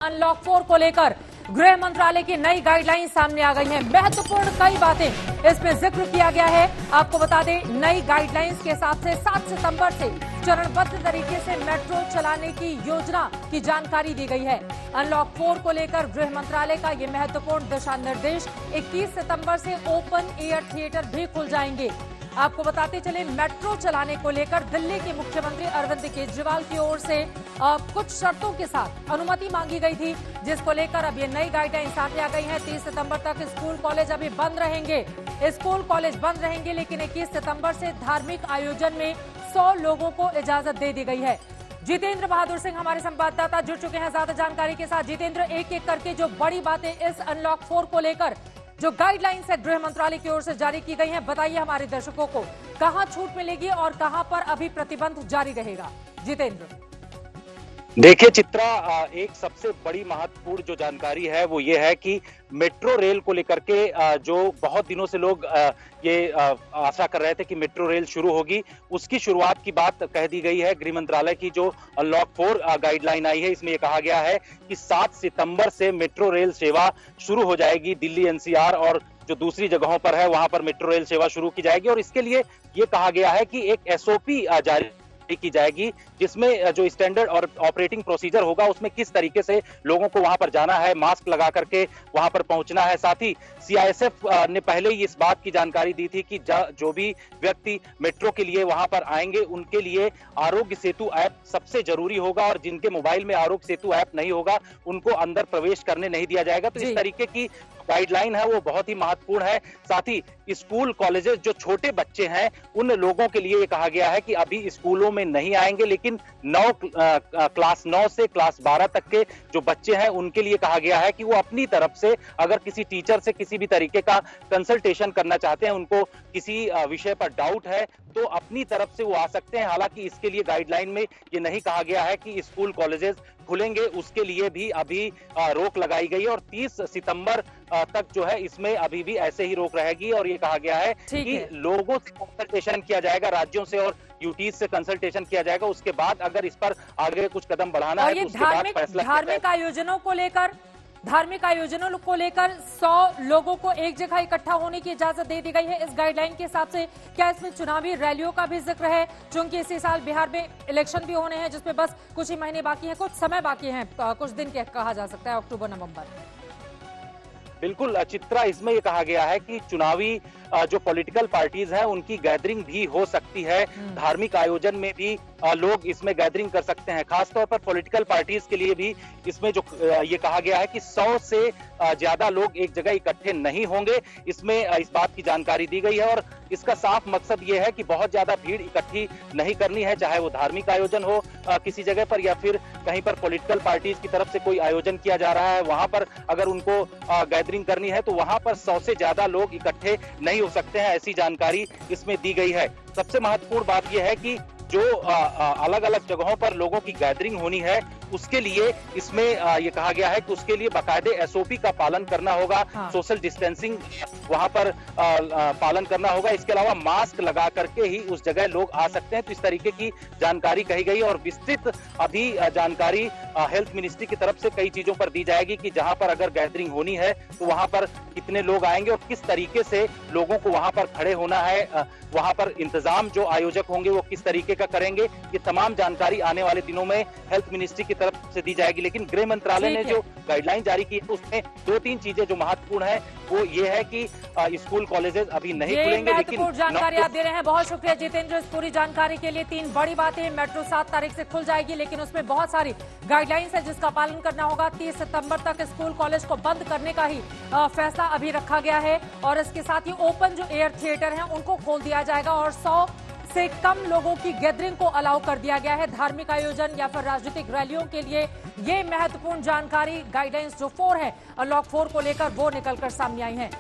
Unlock 4 को लेकर गृह मंत्रालय की नई गाइडलाइन सामने आ गई हैं। महत्वपूर्ण कई बातें इसमें जिक्र किया गया है। आपको बता दें, नई गाइडलाइंस के हिसाब से 7 सितंबर से चरणबद्ध तरीके से मेट्रो चलाने की योजना की जानकारी दी गई है। अनलॉक 4 को लेकर गृह मंत्रालय का यह महत्वपूर्ण दिशा निर्देश 21 सितंबर से ओपन एयर थिएटर भी खुल जाएंगे। आपको बताते चले, मेट्रो चलाने को लेकर दिल्ली के मुख्यमंत्री अरविंद केजरीवाल की ओर से कुछ शर्तों के साथ अनुमति मांगी गई थी, जिसको लेकर अब ये नई गाइडलाइन सामने आ गई है। 30 सितंबर तक स्कूल कॉलेज अभी बंद रहेंगे। स्कूल कॉलेज बंद रहेंगे, लेकिन 21 सितंबर से धार्मिक आयोजन में 100 लोगों को इजाजत दे दी गई है। जितेंद्र बहादुर सिंह हमारे संवाददाता जुड़ चुके हैं ज्यादा जानकारी के साथ। जितेंद्र, एक एक करके जो बड़ी बातें इस अनलॉक 4 को लेकर जो गाइडलाइंस है गृह मंत्रालय की ओर से जारी की गई हैं, बताइए हमारे दर्शकों को कहां छूट मिलेगी और कहां पर अभी प्रतिबंध जारी रहेगा। जितेंद्र, देखिए चित्रा, एक सबसे बड़ी महत्वपूर्ण जो जानकारी है वो ये है कि मेट्रो रेल को लेकर के जो बहुत दिनों से लोग ये आशा कर रहे थे कि मेट्रो रेल शुरू होगी, उसकी शुरुआत की बात कह दी गई है। गृह मंत्रालय की जो अनलॉक 4 गाइडलाइन आई है, इसमें ये कहा गया है कि 7 सितंबर से मेट्रो रेल सेवा शुरू हो जाएगी। दिल्ली एनसीआर और जो दूसरी जगहों पर है वहां पर मेट्रो रेल सेवा शुरू की जाएगी और इसके लिए ये कहा गया है कि एक एसओपी जारी की जाएगी, जिसमें जो स्टैंडर्ड और ऑपरेटिंग प्रोसीजर होगा उसमें किस तरीके से लोगों को वहां पर जाना है, मास्क लगा करके वहां पर पहुंचना है। साथ ही सीआईएसएफ ने पहले ही इस बात की जानकारी दी थी कि जो भी व्यक्ति मेट्रो के लिए वहां पर आएंगे उनके लिए आरोग्य सेतु ऐप सबसे जरूरी होगा और जिनके मोबाइल में आरोग्य सेतु ऐप नहीं होगा उनको अंदर प्रवेश करने नहीं दिया जाएगा। तो इस तरीके की गाइडलाइन है वो बहुत ही महत्वपूर्ण है। साथ ही स्कूल कॉलेजेस जो छोटे बच्चे हैं उन लोगों के लिए ये कहा गया है कि अभी स्कूलों में नहीं आएंगे, लेकिन क्लास 9 से क्लास 12 तक के जो बच्चे हैं उनके लिए कहा गया है कि वो अपनी तरफ से अगर किसी टीचर से किसी भी तरीके का कंसल्टेशन करना चाहते हैं, उनको किसी विषय पर डाउट है तो अपनी तरफ से वो आ सकते हैं। हालांकि इसके लिए गाइडलाइन में ये नहीं कहा गया है कि स्कूल कॉलेजेस खुलेंगे, उसके लिए भी अभी रोक लगाई गई है और 30 सितंबर तक जो है इसमें अभी भी ऐसे ही रोक रहेगी। और ये कहा गया है कि लोगों से कंसल्टेशन किया जाएगा, राज्यों से और यूटीज से कंसल्टेशन किया जाएगा। उसके बाद अगर इस पर आगे कुछ कदम बढ़ाना है तो उसके बाद फैसला धार्मिक आयोजनों को लेकर 100 लोगों को एक जगह इकट्ठा होने की इजाजत दे दी गई है इस गाइडलाइन के हिसाब से। क्या इसमें चुनावी रैलियों का भी जिक्र है, क्योंकि इसी साल बिहार में इलेक्शन भी होने हैं जिसमें बस कुछ ही महीने बाकी हैं, कुछ समय बाकी है, कुछ दिन के कहा जा सकता है, अक्टूबर नवंबर। बिल्कुल चित्रा, इसमें यह कहा गया है कि चुनावी जो पॉलिटिकल पार्टीज हैं उनकी गैदरिंग भी हो सकती है। धार्मिक आयोजन में भी लोग इसमें गैदरिंग कर सकते हैं। खासतौर पर पॉलिटिकल पार्टीज के लिए भी इसमें जो ये कहा गया है कि 100 से ज्यादा लोग एक जगह इकट्ठे नहीं होंगे, इसमें इस बात की जानकारी दी गई है। और इसका साफ मकसद ये है कि बहुत ज्यादा भीड़ इकट्ठी नहीं करनी है, चाहे वो धार्मिक आयोजन हो किसी जगह पर या फिर कहीं पर पॉलिटिकल पार्टीज की तरफ से कोई आयोजन किया जा रहा है, वहां पर अगर उनको गैदरिंग करनी है तो वहां पर 100 से ज्यादा लोग इकट्ठे नहीं हो सकते हैं, ऐसी जानकारी इसमें दी गई है। सबसे महत्वपूर्ण बात यह है कि जो अलग अलग जगहों पर लोगों की गैदरिंग होनी है उसके लिए इसमें ये कहा गया है कि उसके लिए बाकायदे एसओपी का पालन करना होगा। सोशल डिस्टेंसिंग वहां पर पालन करना होगा। इसके अलावा मास्क लगा करके ही उस जगह लोग आ सकते हैं। तो इस तरीके की जानकारी कही गई और विस्तृत अभी जानकारी हेल्थ मिनिस्ट्री की तरफ से कई चीजों पर दी जाएगी कि जहां पर अगर गैदरिंग होनी है तो वहां पर कितने लोग आएंगे और किस तरीके से लोगों को वहां पर खड़े होना है, वहां पर इंतजाम जो आयोजक होंगे वो किस तरीके का करेंगे, ये तमाम जानकारी आने वाले दिनों में हेल्थ मिनिस्ट्री की तरफ से दी जाएगी। लेकिन गृह मंत्रालय ने जो गाइडलाइन जारी की है उसमें 2-3 चीजें जो महत्वपूर्ण है वो ये है कि स्कूल कॉलेजेस अभी नहीं खुलेंगे। लेकिन जानकारी आप दे रहे हैं, बहुत शुक्रिया जितेंद्र इस पूरी जानकारी के लिए। 3 बड़ी बातें, मेट्रो 7 तारीख से खुल जाएगी, लेकिन उसमें बहुत सारी गाइडलाइंस है जिसका पालन करना होगा। 30 सितंबर तक स्कूल कॉलेज को बंद करने का ही फैसला अभी रखा गया है और इसके साथ ही ओपन जो एयर थिएटर हैं उनको खोल दिया जाएगा और 100 से कम लोगों की गैदरिंग को अलाउ कर दिया गया है। धार्मिक आयोजन या फिर राजनीतिक रैलियों के लिए ये महत्वपूर्ण जानकारी गाइडलाइंस जो 4 है अनलॉक 4 को लेकर वो निकलकर सामने आई है।